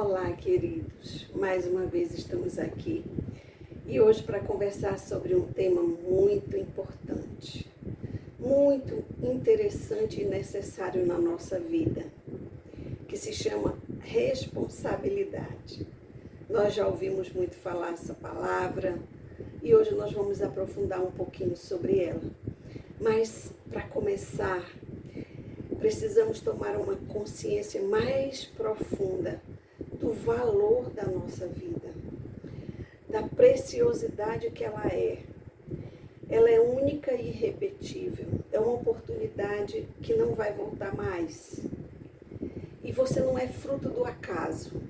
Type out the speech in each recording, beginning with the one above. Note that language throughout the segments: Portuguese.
Olá, queridos. Mais uma vez estamos aqui e hoje para conversar sobre um tema muito importante, muito interessante e necessário na nossa vida, que se chama responsabilidade. Nós já ouvimos muito falar essa palavra e hoje nós vamos aprofundar um pouquinho sobre ela. Mas para começar, precisamos tomar uma consciência mais profunda do valor da nossa vida, da preciosidade que ela é. Ela é única e irrepetível, é uma oportunidade que não vai voltar mais. E você não é fruto do acaso,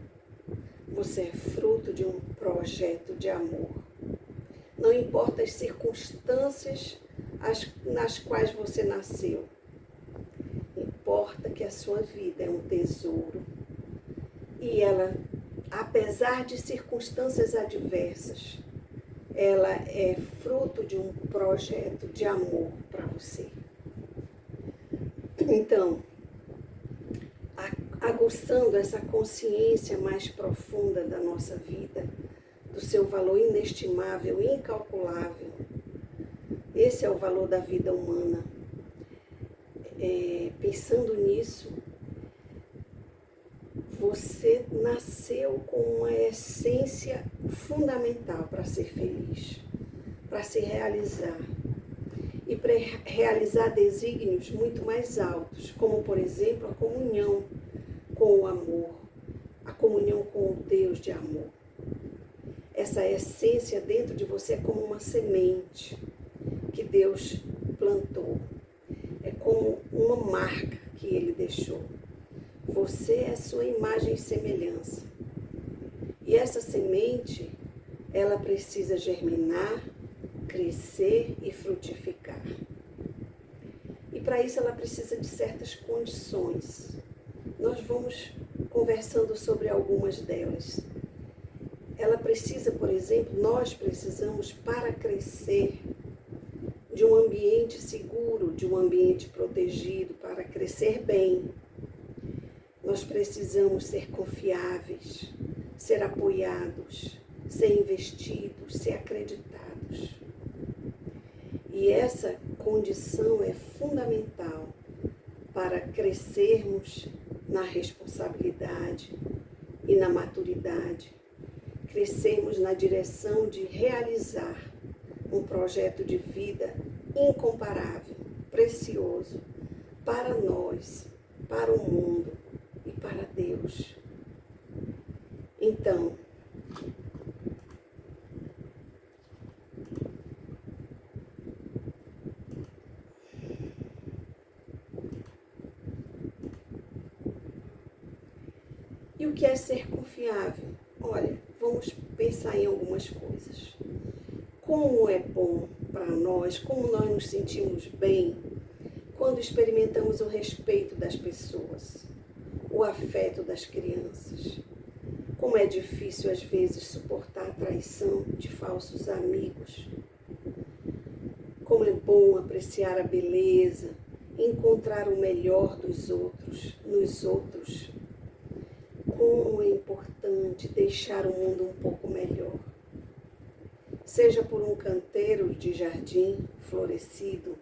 você é fruto de um projeto de amor. Não importa as circunstâncias nas quais você nasceu, importa que a sua vida é um tesouro. E ela, apesar de circunstâncias adversas, ela é fruto de um projeto de amor para você. Então, aguçando essa consciência mais profunda da nossa vida, do seu valor inestimável, incalculável, esse é o valor da vida humana. Pensando nisso, você nasceu com uma essência fundamental para ser feliz, para se realizar e para realizar desígnios muito mais altos, como por exemplo a comunhão com o amor, a comunhão com o Deus de amor. Essa essência dentro de você é como uma semente que Deus plantou, é como uma marca que Ele deixou. Você é sua imagem e semelhança. E essa semente, ela precisa germinar, crescer e frutificar. E para isso ela precisa de certas condições. Nós vamos conversando sobre algumas delas. Ela precisa, por exemplo, nós precisamos, para crescer, de um ambiente seguro, de um ambiente protegido, para crescer bem. Nós precisamos ser confiáveis, ser apoiados, ser investidos, ser acreditados. E essa condição é fundamental para crescermos na responsabilidade e na maturidade, crescermos na direção de realizar um projeto de vida incomparável, precioso, para nós, para o mundo e para Deus. Então, e o que é ser confiável? Olha, vamos pensar em algumas coisas. Como é bom para nós, como nós nos sentimos bem quando experimentamos o respeito das pessoas, o afeto das crianças. Como é difícil às vezes suportar a traição de falsos amigos. Como é bom apreciar a beleza, encontrar o melhor dos outros, nos outros. Como é importante deixar o mundo um pouco melhor. Seja por um canteiro de jardim florescido,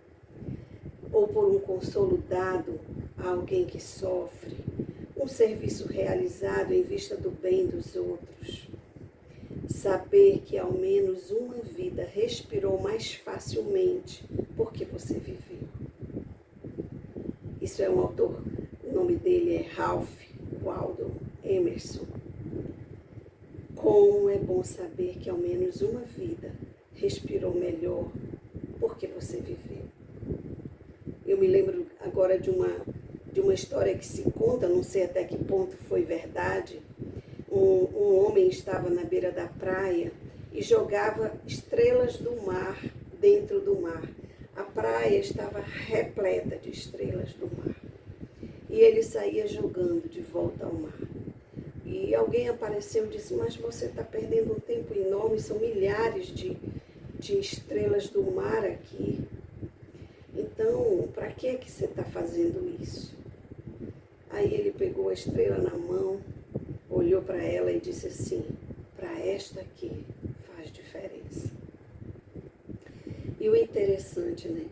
ou por um consolo dado a alguém que sofre, um serviço realizado em vista do bem dos outros. Saber que ao menos uma vida respirou mais facilmente porque você viveu. Isso é um autor, o nome dele é Ralph Waldo Emerson. Como é bom saber que ao menos uma vida respirou melhor porque você viveu. Eu me lembro agora de uma história que se conta, não sei até que ponto foi verdade. Um homem estava na beira da praia e jogava estrelas do mar dentro do mar. A praia estava repleta de estrelas do mar. E ele saía jogando de volta ao mar. E alguém apareceu e disse, mas você está perdendo um tempo enorme, são milhares de estrelas do mar aqui. Então, para que você está fazendo isso? Aí ele pegou a estrela na mão, olhou para ela e disse assim: para esta aqui faz diferença. E o interessante, né?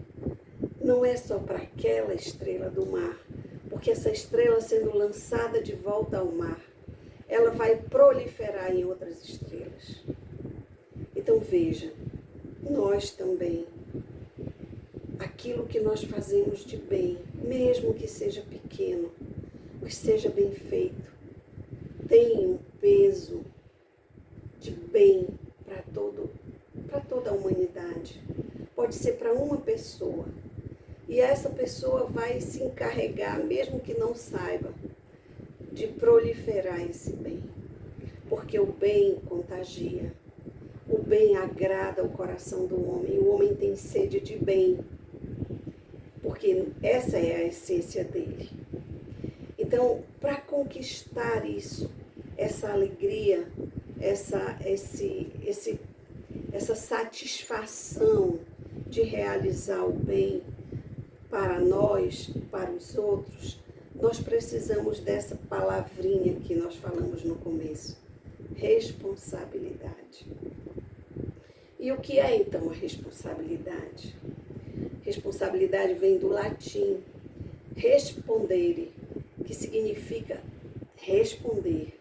Não é só para aquela estrela do mar, porque essa estrela sendo lançada de volta ao mar, ela vai proliferar em outras estrelas. Então veja, nós também, aquilo que nós fazemos de bem, mesmo que seja pequeno, mas seja bem feito, tem um peso de bem para toda a humanidade. Pode ser para uma pessoa. E essa pessoa vai se encarregar, mesmo que não saiba, de proliferar esse bem. Porque o bem contagia. O bem agrada o coração do homem. O homem tem sede de bem. Porque essa é a essência dele. Então, para conquistar isso, essa alegria, essa satisfação de realizar o bem para nós e para os outros, nós precisamos dessa palavrinha que nós falamos no começo: responsabilidade. E o que é então a responsabilidade? Responsabilidade vem do latim respondere, que significa responder.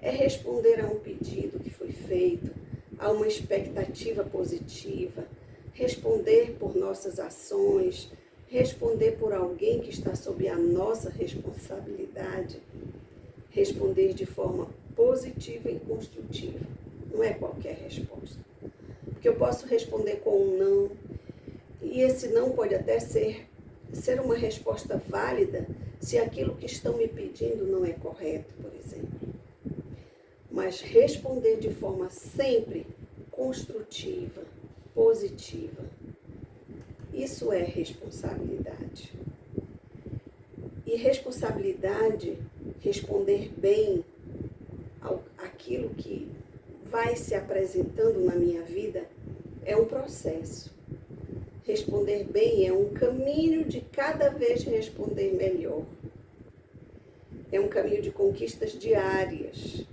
É responder a um pedido que foi feito, a uma expectativa positiva, responder por nossas ações, responder por alguém que está sob a nossa responsabilidade, responder de forma positiva e construtiva. Não é qualquer resposta. Porque eu posso responder com um não, e esse não pode até ser uma resposta válida se aquilo que estão me pedindo não é correto, por exemplo. Mas responder de forma sempre construtiva, positiva. Isso é responsabilidade. E responsabilidade, responder bem àquilo que vai se apresentando na minha vida, é um processo. Responder bem é um caminho de cada vez responder melhor. É um caminho de conquistas diárias,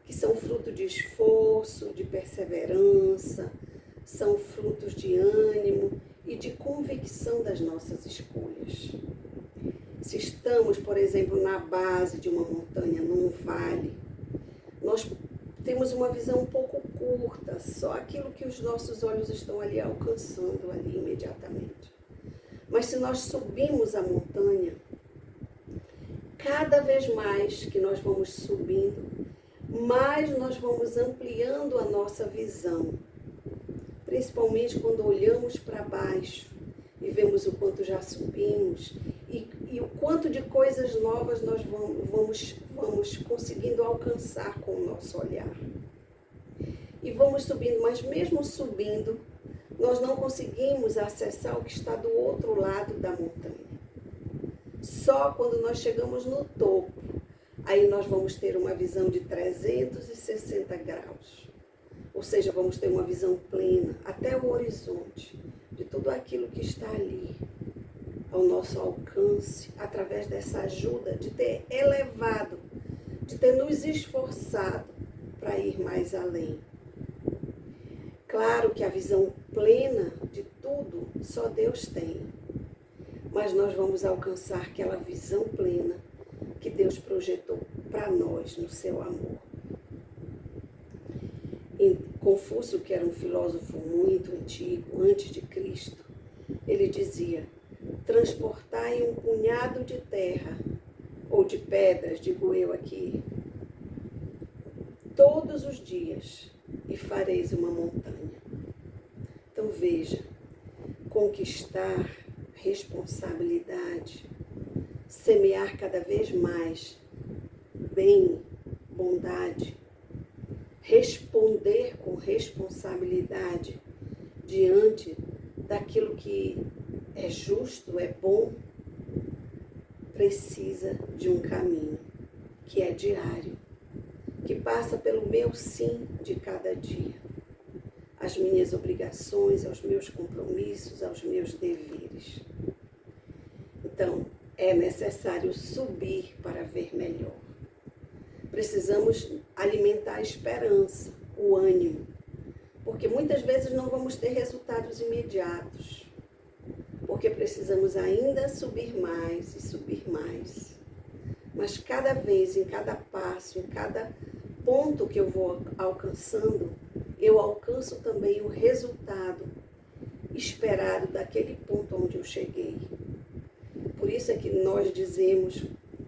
que são fruto de esforço, de perseverança, são frutos de ânimo e de convicção das nossas escolhas. Se estamos, por exemplo, na base de uma montanha, num vale, nós temos uma visão um pouco curta, só aquilo que os nossos olhos estão ali alcançando ali imediatamente. Mas se nós subimos a montanha, cada vez mais que nós vamos subindo, mais nós vamos ampliando a nossa visão. Principalmente quando olhamos para baixo e vemos o quanto já subimos e o quanto de coisas novas nós vamos conseguindo alcançar com o nosso olhar. E vamos subindo, mas mesmo subindo, nós não conseguimos acessar o que está do outro lado da montanha. Só quando nós chegamos no topo, aí nós vamos ter uma visão de 360 graus. Ou seja, vamos ter uma visão plena até o horizonte de tudo aquilo que está ali ao nosso alcance, através dessa ajuda de ter elevado, de ter nos esforçado para ir mais além. Claro que a visão plena de tudo só Deus tem, mas nós vamos alcançar aquela visão plena que Deus projetou para nós no seu amor. Confúcio, que era um filósofo muito antigo, antes de Cristo, ele dizia: transportai um punhado de terra, ou de pedras, digo eu aqui, todos os dias, e fareis uma montanha. Então veja, conquistar responsabilidade, semear cada vez mais bem, bondade, responder com responsabilidade diante daquilo que é justo, é bom, precisa de um caminho que é diário, que passa pelo meu sim de cada dia, as minhas obrigações, aos meus compromissos, aos meus deveres. Então, é necessário subir para ver melhor. Precisamos alimentar a esperança, o ânimo, porque muitas vezes não vamos ter resultados imediatos, porque precisamos ainda subir mais e subir mais. Mas cada vez, em cada passo, em cada ponto que eu vou alcançando, eu alcanço também o resultado esperado daquele ponto onde eu cheguei. Por isso é que nós dizemos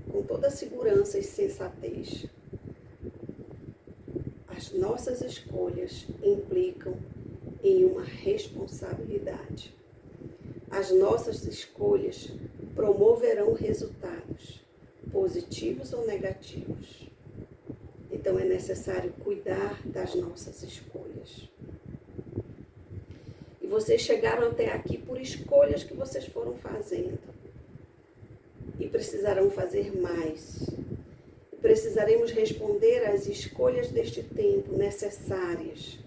com toda segurança e sensatez: as nossas escolhas implicam em uma responsabilidade. As nossas escolhas promoverão resultados, positivos ou negativos. Então é necessário cuidar das nossas escolhas. E vocês chegaram até aqui por escolhas que vocês foram fazendo. E precisarão fazer mais. Precisaremos responder às escolhas deste tempo necessárias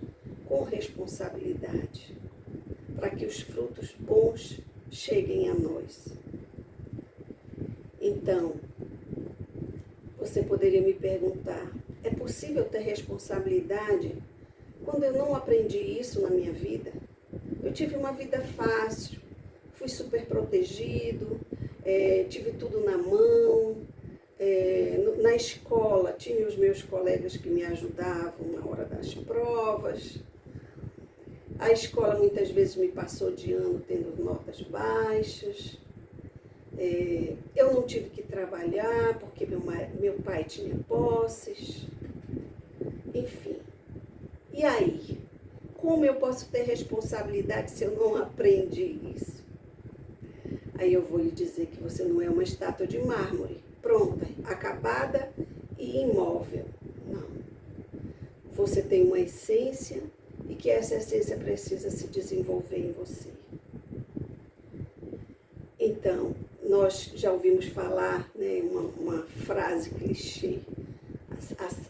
com responsabilidade, para que os frutos bons cheguem a nós. Então, você poderia me perguntar: é possível ter responsabilidade quando eu não aprendi isso na minha vida? Eu tive uma vida fácil, fui super protegido, tive tudo na mão. Na escola tinha os meus colegas que me ajudavam na hora das provas. A escola muitas vezes me passou de ano tendo notas baixas. Eu não tive que trabalhar porque meu pai tinha posses. Enfim. E aí? Como eu posso ter responsabilidade se eu não aprendi isso? Aí eu vou lhe dizer que você não é uma estátua de mármore, pronta, acabada e imóvel. Não. Você tem uma essência e que essa essência precisa se desenvolver em você. Então, nós já ouvimos falar, né, uma frase clichê,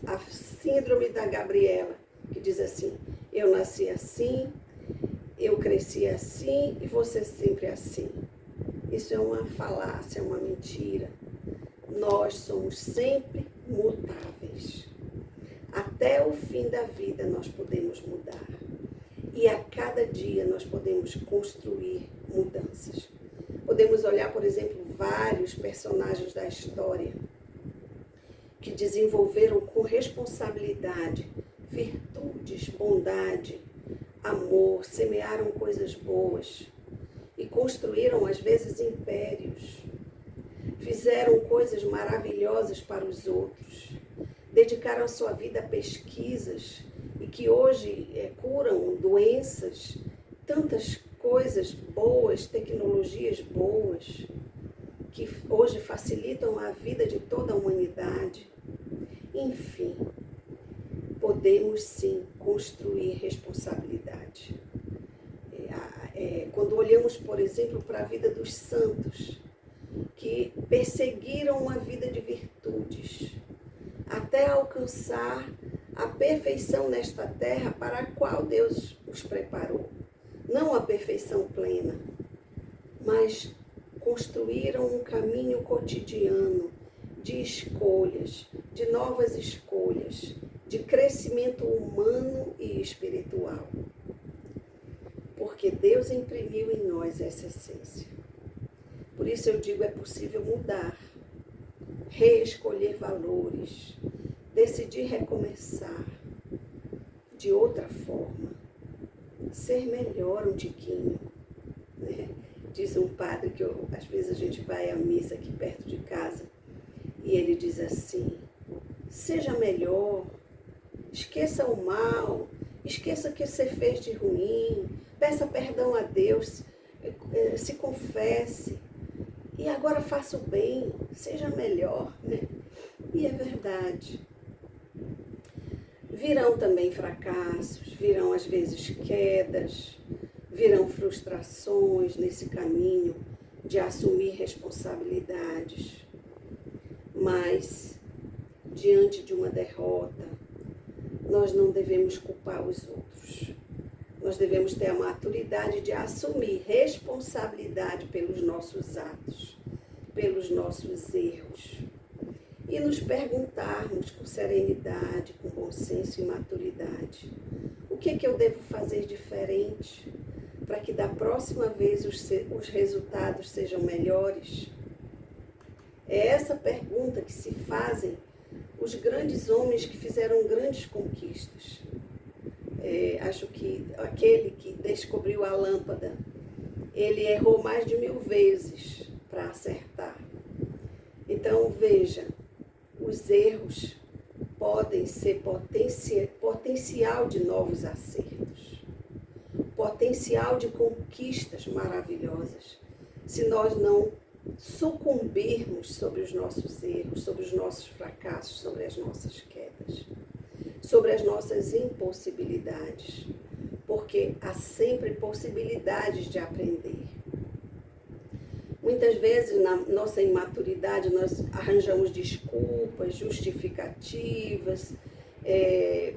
a síndrome da Gabriela, que diz assim: eu nasci assim, eu cresci assim e você sempre assim. Isso é uma falácia, é uma mentira. Nós somos sempre mutáveis. Até o fim da vida nós podemos mudar. E a cada dia nós podemos construir mudanças. Podemos olhar, por exemplo, vários personagens da história que desenvolveram com responsabilidade virtudes, bondade, amor, semearam coisas boas e construíram, às vezes, impérios. Fizeram coisas maravilhosas para os outros, dedicaram a sua vida a pesquisas e que hoje curam doenças, tantas coisas boas, tecnologias boas, que hoje facilitam a vida de toda a humanidade. Enfim, podemos sim construir responsabilidade. Quando olhamos, por exemplo, para a vida dos santos, que perseguiram uma vida de virtudes, até alcançar a perfeição nesta terra para a qual Deus os preparou. Não a perfeição plena, mas construíram um caminho cotidiano de escolhas, de novas escolhas, de crescimento humano e espiritual. Porque Deus imprimiu em nós essa essência. Por isso eu digo, é possível mudar, reescolher valores, decidir recomeçar de outra forma, ser melhor um tiquinho, né? Diz um padre que às vezes a gente vai à missa aqui perto de casa e ele diz assim: seja melhor, esqueça o mal, esqueça o que você fez de ruim, peça perdão a Deus, se confesse e agora faça o bem, seja melhor, né? E é verdade. Virão também fracassos, virão às vezes quedas, virão frustrações nesse caminho de assumir responsabilidades. Mas, diante de uma derrota, nós não devemos culpar os outros. Nós devemos ter a maturidade de assumir responsabilidade pelos nossos atos, pelos nossos erros. e nos perguntarmos com serenidade, com bom senso e maturidade: o que é que eu devo fazer diferente para que da próxima vez os resultados sejam melhores? É essa pergunta que se fazem os grandes homens que fizeram grandes conquistas. Acho que aquele que descobriu a lâmpada, ele errou mais de 1000 vezes para acertar. Então, veja, os erros podem ser potencial de novos acertos, potencial de conquistas maravilhosas, se nós não sucumbirmos sobre os nossos erros, sobre os nossos fracassos, sobre as nossas quedas, sobre as nossas impossibilidades, porque há sempre possibilidades de aprender. Muitas vezes, na nossa imaturidade, nós arranjamos desculpas, justificativas, e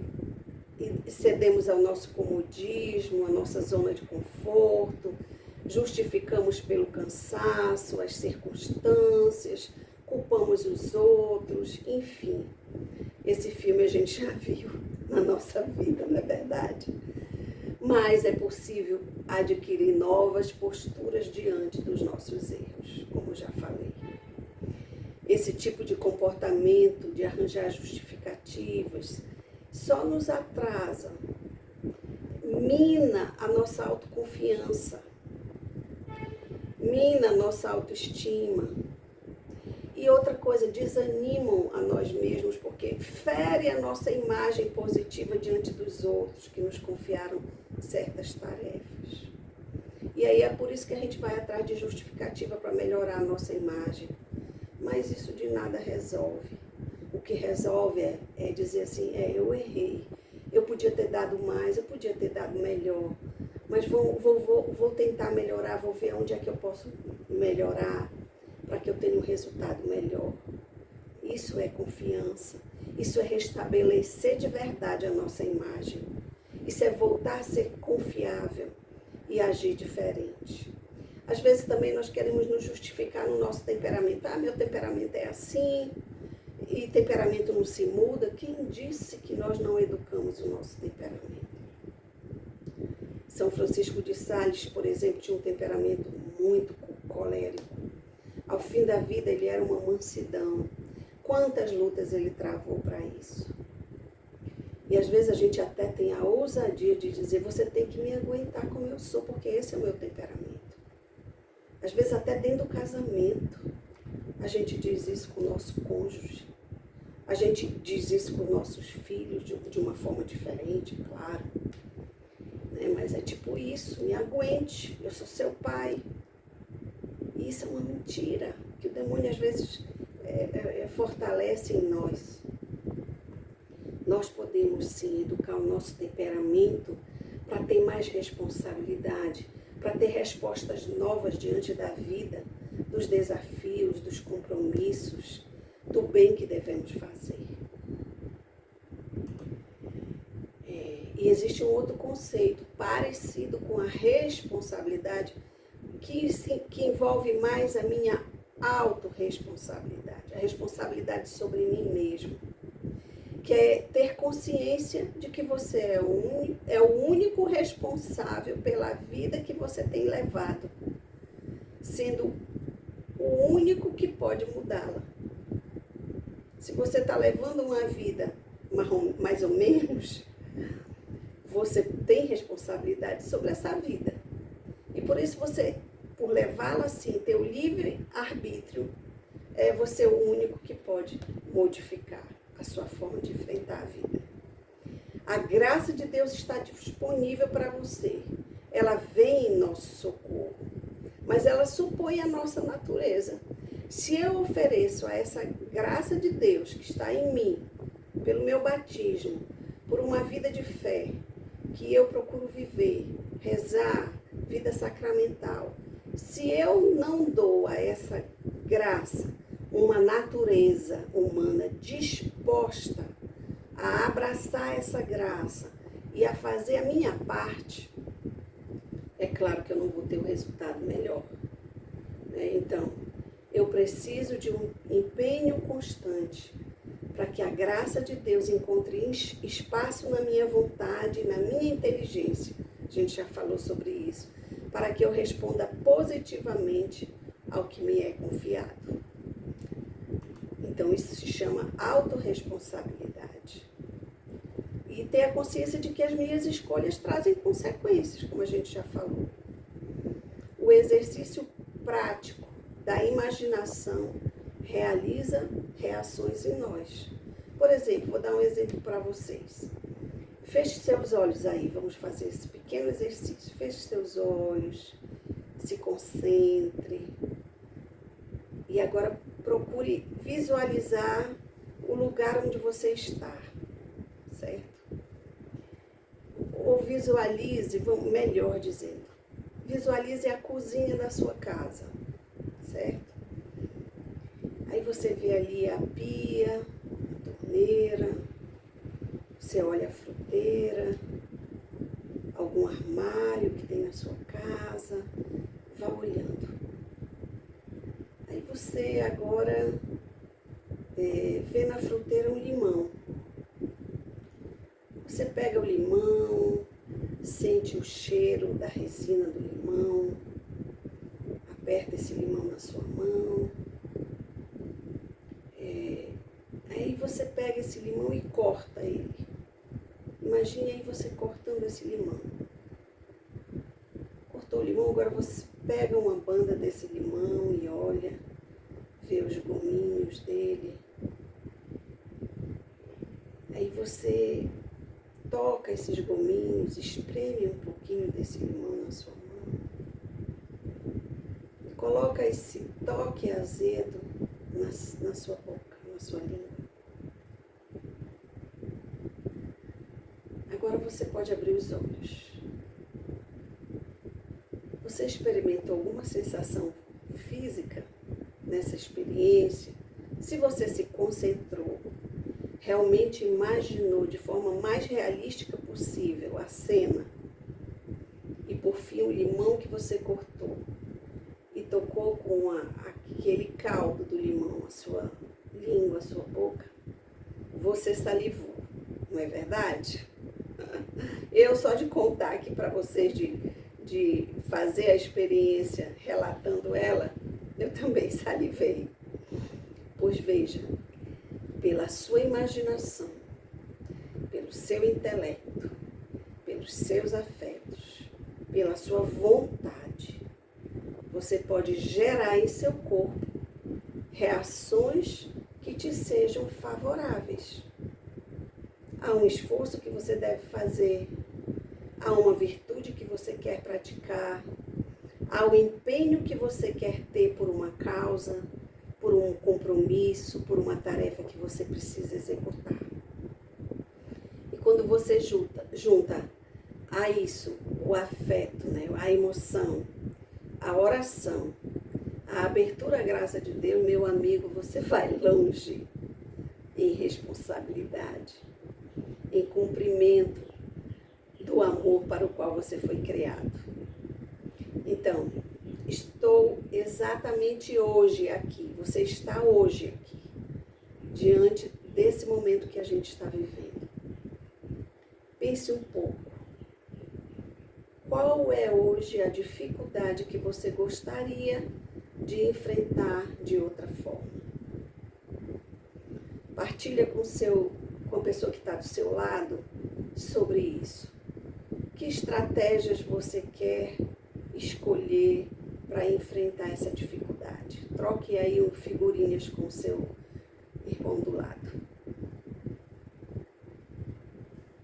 cedemos ao nosso comodismo, à nossa zona de conforto, justificamos pelo cansaço, as circunstâncias, culpamos os outros, enfim. Esse filme a gente já viu na nossa vida, não é verdade? Mas é possível adquirir novas posturas diante dos nossos erros, como já falei. Esse tipo de comportamento, de arranjar justificativas, só nos atrasa, mina a nossa autoconfiança, mina a nossa autoestima. E outra coisa, desanimam a nós mesmos, porque fere a nossa imagem positiva diante dos outros que nos confiaram certas tarefas. E aí é por isso que a gente vai atrás de justificativa para melhorar a nossa imagem. Mas isso de nada resolve. O que resolve é dizer assim, eu errei, eu podia ter dado mais, eu podia ter dado melhor, mas vou tentar melhorar, vou ver onde é que eu posso melhorar para que eu tenha um resultado melhor. Isso é confiança, isso é restabelecer de verdade a nossa imagem, isso é voltar a ser confiável e agir diferente. Às vezes também nós queremos nos justificar no nosso temperamento. Meu temperamento é assim, e temperamento não se muda. Quem disse que nós não educamos o nosso temperamento? São Francisco de Sales, por exemplo, tinha um temperamento muito colérico. Ao fim da vida ele era uma mansidão. Quantas lutas ele travou para isso? E às vezes a gente até tem a ousadia de dizer, você tem que me aguentar como eu sou, porque esse é o meu temperamento. Às vezes até dentro do casamento, a gente diz isso com o nosso cônjuge. A gente diz isso com nossos filhos de uma forma diferente, claro. Mas é tipo isso, me aguente, eu sou seu pai. E isso é uma mentira, que o demônio às vezes fortalece em nós. Nós podemos sim educar o nosso temperamento para ter mais responsabilidade, para ter respostas novas diante da vida, dos desafios, dos compromissos, do bem que devemos fazer. E existe um outro conceito parecido com a responsabilidade, que envolve mais a minha autorresponsabilidade, a responsabilidade sobre mim mesmo, que é ter consciência de que você é o único responsável pela vida que você tem levado, sendo o único que pode mudá-la. Se você está levando uma vida mais ou menos, você tem responsabilidade sobre essa vida. E por isso você, por levá-la assim, ter o livre arbítrio, você é o único que pode modificar a sua forma de enfrentar a vida. A graça de Deus está disponível para você. Ela vem em nosso socorro, mas ela supõe a nossa natureza. Se eu ofereço a essa graça de Deus que está em mim, pelo meu batismo, por uma vida de fé, que eu procuro viver, rezar, vida sacramental, se eu não dou a essa graça uma natureza humana disposta a abraçar essa graça e a fazer a minha parte, é claro que eu não vou ter um resultado melhor. Então, Eu preciso de um empenho constante para que a graça de Deus encontre espaço na minha vontade, na minha inteligência. A gente já falou sobre isso. Para que eu responda positivamente ao que me é confiado. Então, isso se chama autorresponsabilidade. E ter a consciência de que as minhas escolhas trazem consequências, como a gente já falou. O exercício prático da imaginação realiza reações em nós. Por exemplo, vou dar um exemplo para vocês. Feche seus olhos aí, vamos fazer esse pequeno exercício. Feche seus olhos, se concentre. E agora procure visualizar o lugar onde você está, certo? Ou visualize, melhor dizendo, visualize a cozinha da sua casa, certo? Aí você vê ali a pia, a torneira, você olha a fruteira, algum armário que tem na sua casa, vá olhando. Aí você agora vê na fruteira um limão. Você pega o limão, sente o cheiro da resina do limão, aperta esse limão na sua mão. Aí você pega esse limão e corta ele. Imagine aí você cortando esse limão. Cortou o limão, agora você pega uma banda desse limão e olha, vê os gominhos dele. Aí você toca esses gominhos, espreme um pouquinho desse limão na sua mão. E coloca esse toque azedo na sua boca, na sua língua. Agora você pode abrir os olhos. Você experimentou alguma sensação física nessa experiência? Se você se concentrou, realmente imaginou de forma mais realística possível a cena, e por fim o limão que você cortou e tocou com aquele caldo do limão, a sua língua, a sua boca, você salivou, não é verdade? Eu só de contar aqui para vocês, de fazer a experiência relatando ela, eu também salivei. Pois veja, pela sua imaginação, pelo seu intelecto, pelos seus afetos, pela sua vontade, você pode gerar em seu corpo reações que te sejam favoráveis. Há um esforço que você deve fazer, há uma virtude que você quer praticar, há o empenho que você quer ter por uma causa, por um compromisso, por uma tarefa que você precisa executar. E quando você junta a isso o afeto, né, a emoção, a oração, a abertura à graça de Deus, meu amigo, você vai longe em responsabilidade, em cumprimento do amor para o qual você foi criado. Então, estou exatamente hoje aqui, você está hoje aqui, diante desse momento que a gente está vivendo. Pense um pouco. Qual é hoje a dificuldade que você gostaria de enfrentar de outra forma? Partilha com a pessoa que está do seu lado sobre isso. Que estratégias você quer escolher para enfrentar essa dificuldade? Troque aí figurinhas com seu